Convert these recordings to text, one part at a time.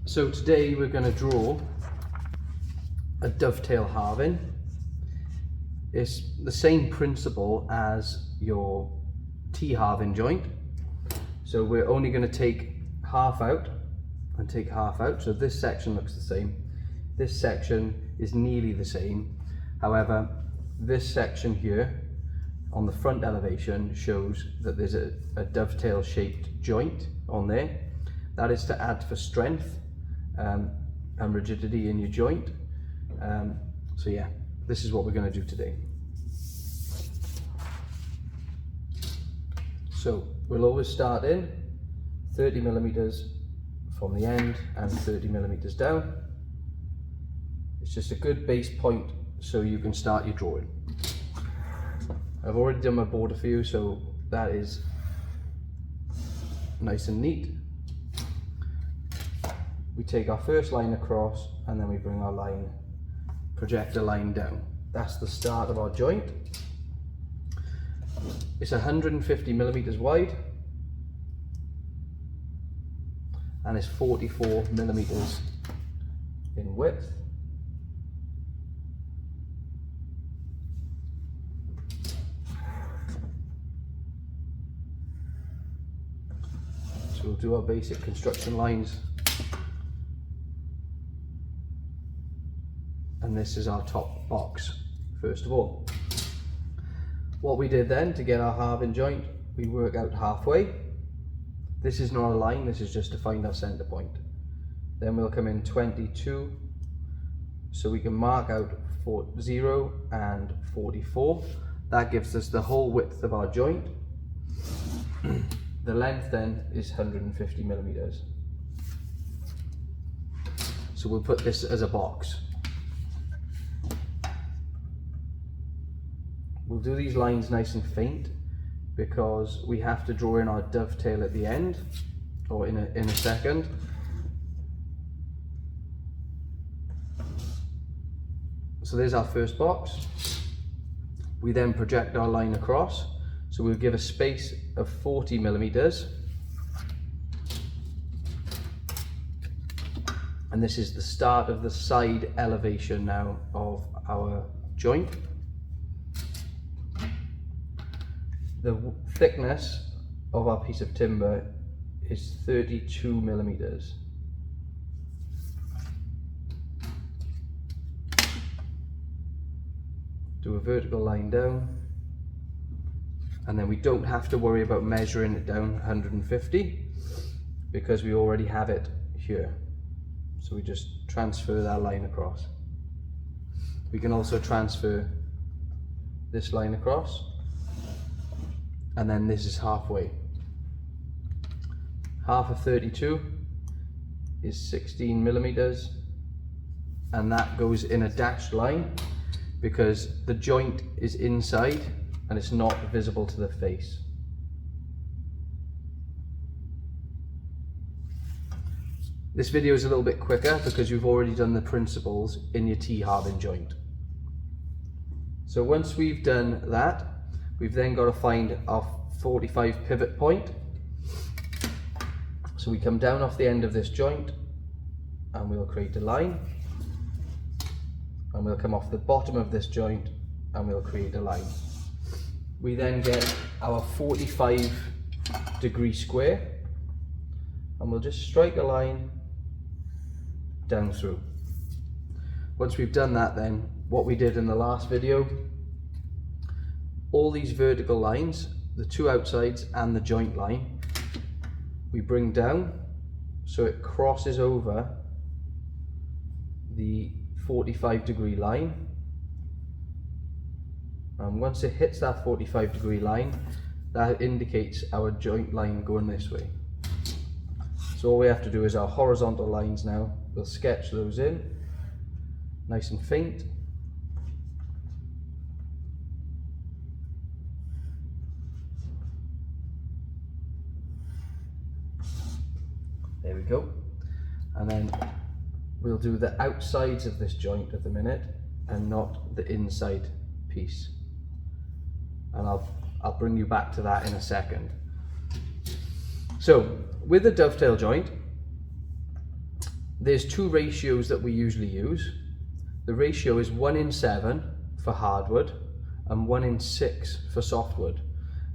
So today we're going to draw a dovetail halving. It's the same principle as your T-halving joint. So we're only going to take half out and take half out. So this section looks the same. This section is nearly the same. However, this section here on the front elevation shows that there's a dovetail shaped joint on there. That is to add for strength and rigidity in your joint. So yeah, this is what we're going to do today. So we'll always start in 30 millimeters from the end and 30 millimeters down. It's just a good base point so you can start your drawing. I've already done my border for you, so that is nice and neat. We take our first line across and then we bring our line, project a line down. That's the start of our joint. It's 150 millimeters wide and it's 44 millimeters in width. So we'll do our basic construction lines. And this is our top box, first of all. What we did then to get our halving joint, we work out halfway. This is not a line, this is just to find our center point. Then we'll come in 22, so we can mark out 0 and 44. That gives us the whole width of our joint. The length then is 150 millimeters. So we'll put this as a box. We'll do these lines nice and faint because we have to draw in our dovetail at the end, or in a second. So there's our first box. We then project our line across. So we'll give a space of 40 millimeters. And this is the start of the side elevation now of our joint. The thickness of our piece of timber is 32 millimeters. Do a vertical line down, and then we don't have to worry about measuring it down 150 because we already have it here. So we just transfer that line across. We can also transfer this line across. And then this is halfway. Half of 32 is 16 millimeters, and that goes in a dashed line because the joint is inside and it's not visible to the face. This video is a little bit quicker because you've already done the principles in your T-halving joint. So once we've done that, we've then got to find our 45 pivot point. So we come down off the end of this joint and we'll create a line. And we'll come off the bottom of this joint and we'll create a line. We then get our 45-degree square and we'll just strike a line down through. Once we've done that, then what we did in the last video, all these vertical lines, the two outsides and the joint line, we bring down so it crosses over the 45-degree line. And once it hits that 45-degree line, that indicates our joint line going this way. So all we have to do is our horizontal lines now. We'll sketch those in, nice and faint. There we go. And then we'll do the outsides of this joint at the minute and not the inside piece. And I'll bring you back to that in a second. So with the dovetail joint, there's two ratios that we usually use. The ratio is 1:7 for hardwood and 1:6 for softwood.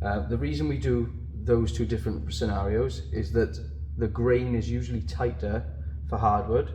The reason we do those two different scenarios is that the grain is usually tighter for hardwood,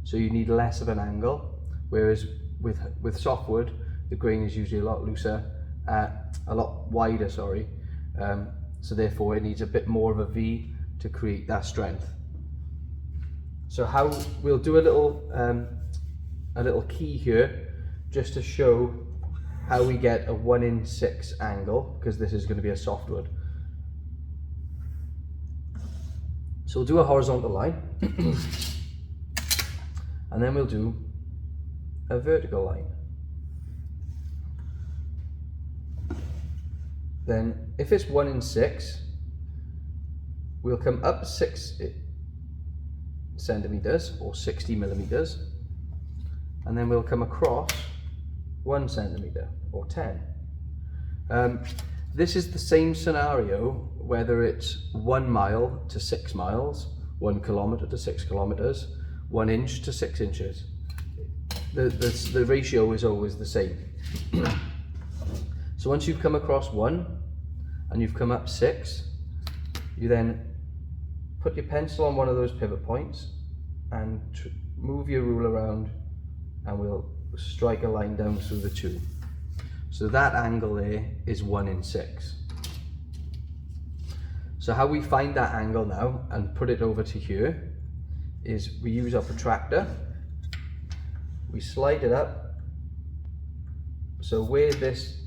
so you need less of an angle, whereas with softwood, the grain is usually a lot looser, a lot wider, sorry, so therefore it needs a bit more of a V to create that strength. So how we'll do a little key here just to show how we get a 1:6 angle, because this is going to be a softwood. So we'll do a horizontal line and then we'll do a vertical line. Then if it's 1:6, we'll come up 6 centimeters or 60 millimeters, and then we'll come across 1 centimeter or 10. This is the same scenario whether it's 1 mile to 6 miles, 1 kilometer to 6 kilometers, 1 inch to 6 inches. The ratio is always the same. So once you've come across 1 and you've come up 6, you then put your pencil on one of those pivot points and move your rule around, and we'll strike a line down through the 2. So that angle there is 1:6. So how we find that angle now and put it over to here is we use our protractor, we slide it up, so where this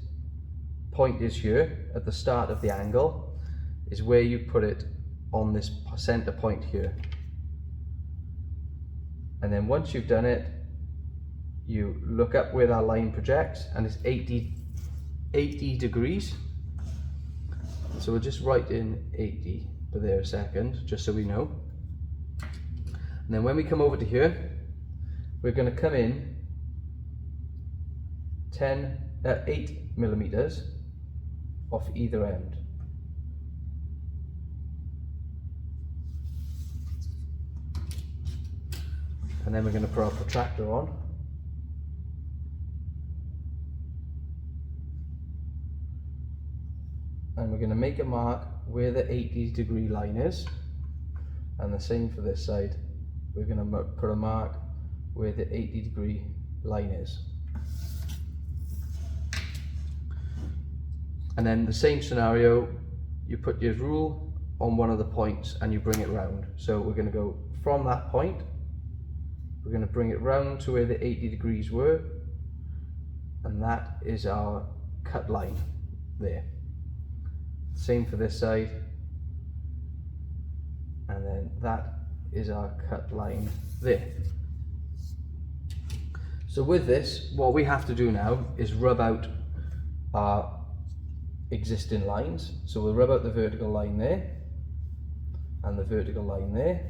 point is here at the start of the angle is where you put it on this center point here. And then once you've done it, you look up where that line projects, and it's 80 degrees. So we'll just write in 80 for there a second, just so we know. And then when we come over to here, we're going to come in 8 millimeters off either end. And then we're going to put our protractor on. And we're going to make a mark where the 80-degree line is, and the same for this side. We're going to put a mark where the 80-degree line is. And then the same scenario, you put your rule on one of the points and you bring it round. So we're going to go from that point, we're going to bring it round to where the 80 degrees were, and that is our cut line there. Same for this side, and then that is our cut line there. So with this, what we have to do now is rub out our existing lines. So we'll rub out the vertical line there and the vertical line there.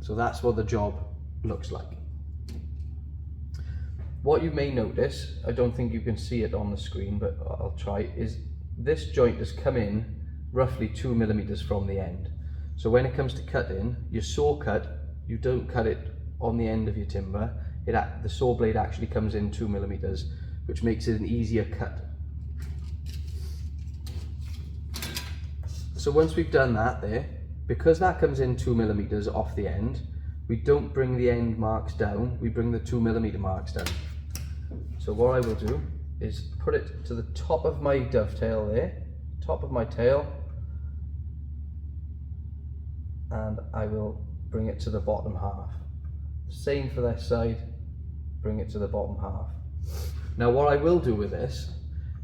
So that's what the job looks like. What you may notice, I don't think you can see it on the screen, but I'll try, is this joint has come in roughly 2 millimeters from the end. So when it comes to cutting, your saw cut, you don't cut it on the end of your timber. The saw blade actually comes in 2 millimeters, which makes it an easier cut. So once we've done that there, because that comes in 2 millimeters off the end, we don't bring the end marks down, we bring the 2 millimeter marks down. So what I will do is put it to the top of my dovetail there, top of my tail, and I will bring it to the bottom half. Same for this side, bring it to the bottom half. Now what I will do with this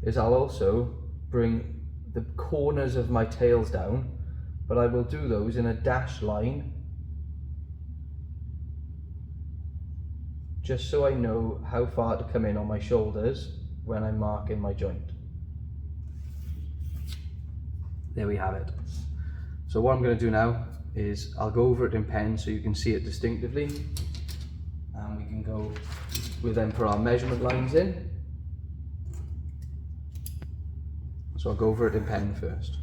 is I'll also bring the corners of my tails down, but I will do those in a dashed line, just so I know how far to come in on my shoulders when I'm marking my joint. There we have it. So what I'm going to do now is I'll go over it in pen so you can see it distinctively, and we can go, we'll then put our measurement lines in. So I'll go over it in pen first.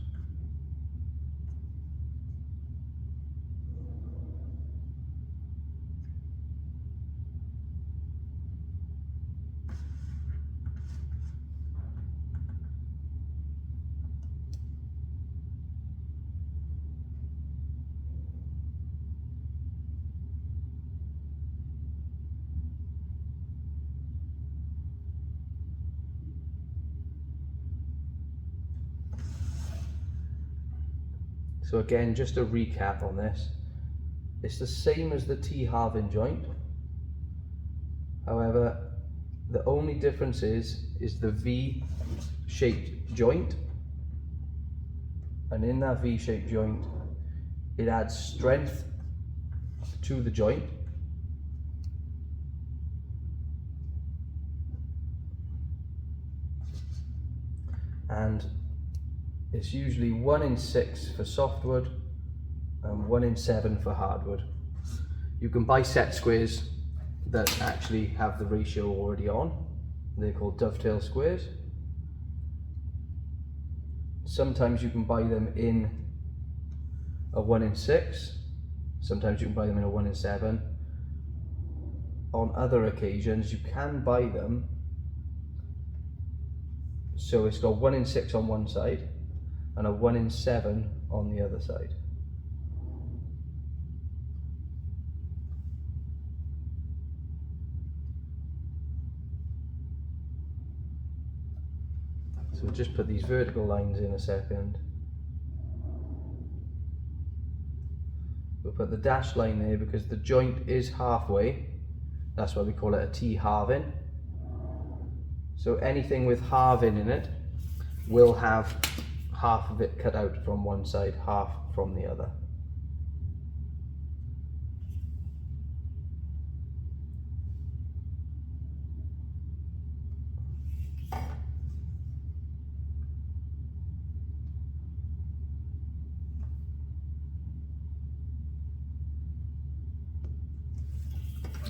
So again, just a recap on this, it's the same as the T-halving joint. However, the only difference is the V-shaped joint, and in that V-shaped joint, it adds strength to the joint. And it's usually 1 in 6 for softwood and 1 in 7 for hardwood. You can buy set squares that actually have the ratio already on. They're called dovetail squares. Sometimes you can buy them in a 1 in 6. Sometimes you can buy them in a 1 in 7. On other occasions, you can buy them so it's got 1 in 6 on one side and a 1 in 7 on the other side. So we'll just put these vertical lines in a second. We'll put the dashed line there because the joint is halfway. That's why we call it a T-halving. So anything with halving in it will have half of it cut out from one side, half from the other.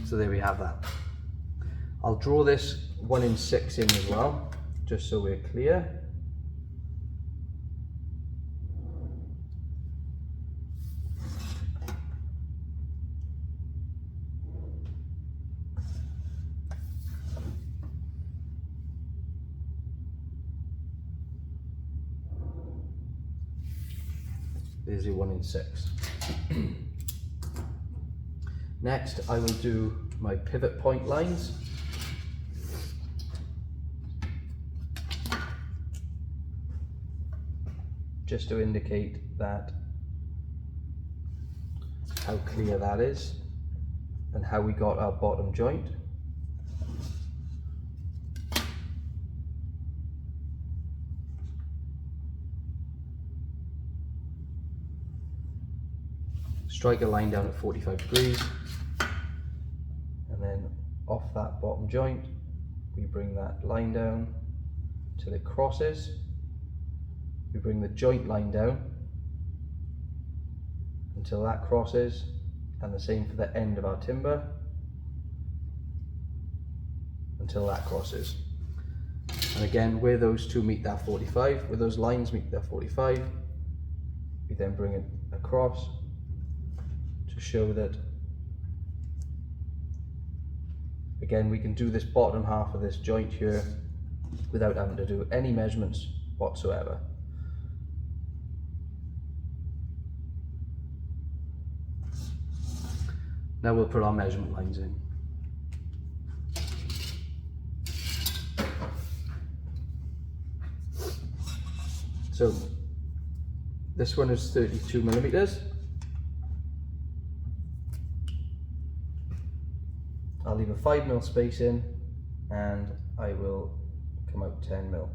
So there we have that. I'll draw this 1 in 6 in as well, just so we're clear. There's your 1 in 6. Next, I will do my pivot point lines. Just to indicate that how clear that is and how we got our bottom joint. Strike a line down at 45 degrees, and then off that bottom joint we bring that line down till it crosses. We bring the joint line down until that crosses, and the same for the end of our timber until that crosses. And again, where those two meet that 45, where those lines meet that 45, we then bring it across to show that, again, we can do this bottom half of this joint here without having to do any measurements whatsoever. Now we'll put our measurement lines in. So this one is 32 millimeters. I'll leave a 5mm space in, and I will come out 10mm.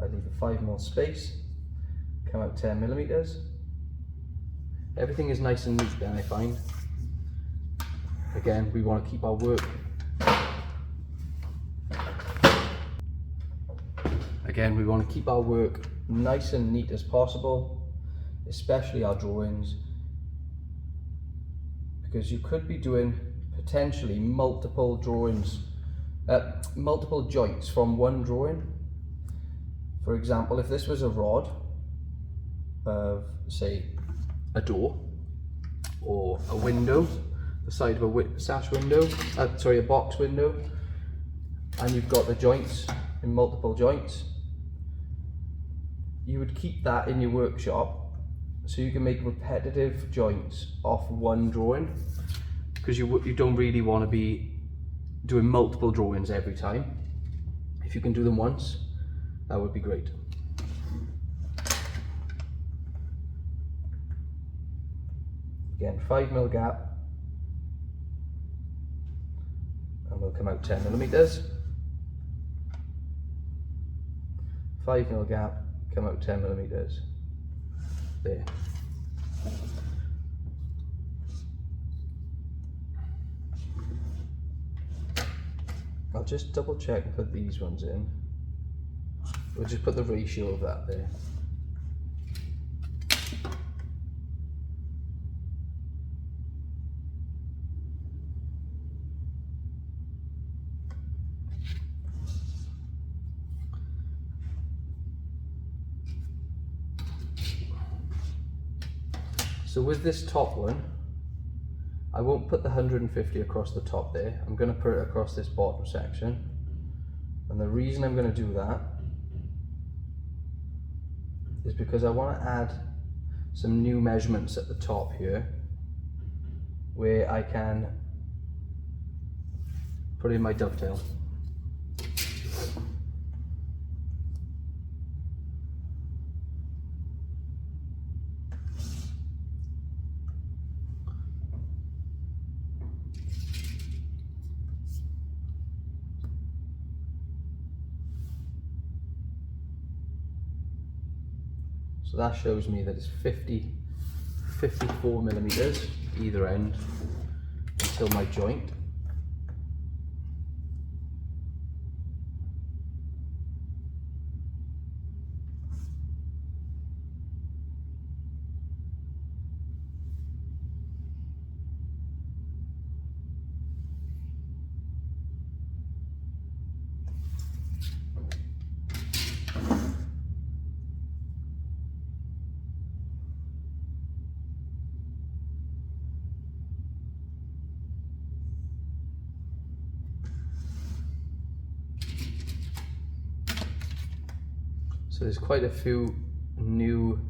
I leave a 5mm space, come out 10 millimeters. Everything is nice and neat then, I find. Again, we want to keep our work. Again, we want to keep our work nice and neat as possible, especially our drawings, because you could be doing potentially multiple drawings, multiple joints from one drawing. For example, if this was a rod of, say, a door or a window, the side of a sash window, a box window, and you've got the joints in multiple joints, you would keep that in your workshop so you can make repetitive joints off one drawing, because you don't really want to be doing multiple drawings every time. If you can do them once, that would be great. Again, 5mm gap, and we'll come out 10mm. 5mm gap, come out 10mm. There. I'll just double check and put these ones in. We'll just put the ratio of that there. So with this top one, I won't put the 150 across the top there. I'm going to put it across this bottom section. And the reason I'm going to do that is because I want to add some new measurements at the top here, where I can put in my dovetail. So that shows me that it's 54mm either end until my joint. So there's quite a few new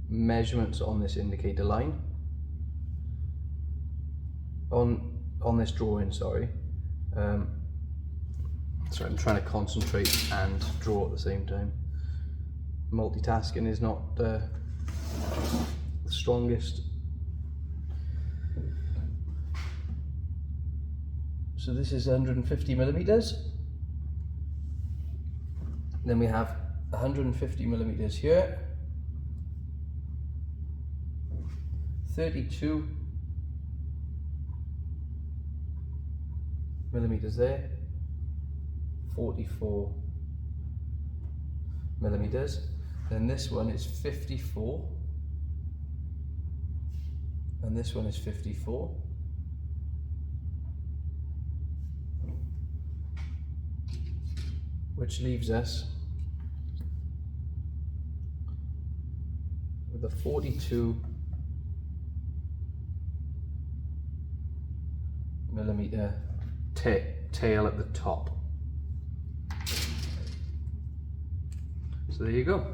measurements on this indicator line, on this drawing, sorry. Sorry, I'm trying to concentrate and draw at the same time. Multitasking is not the strongest. So this is 150mm. Then we have 150mm here, 32mm there, 44mm. Then this one is 54, and this one is 54. Which leaves us with a 42mm tail at the top. So there you go.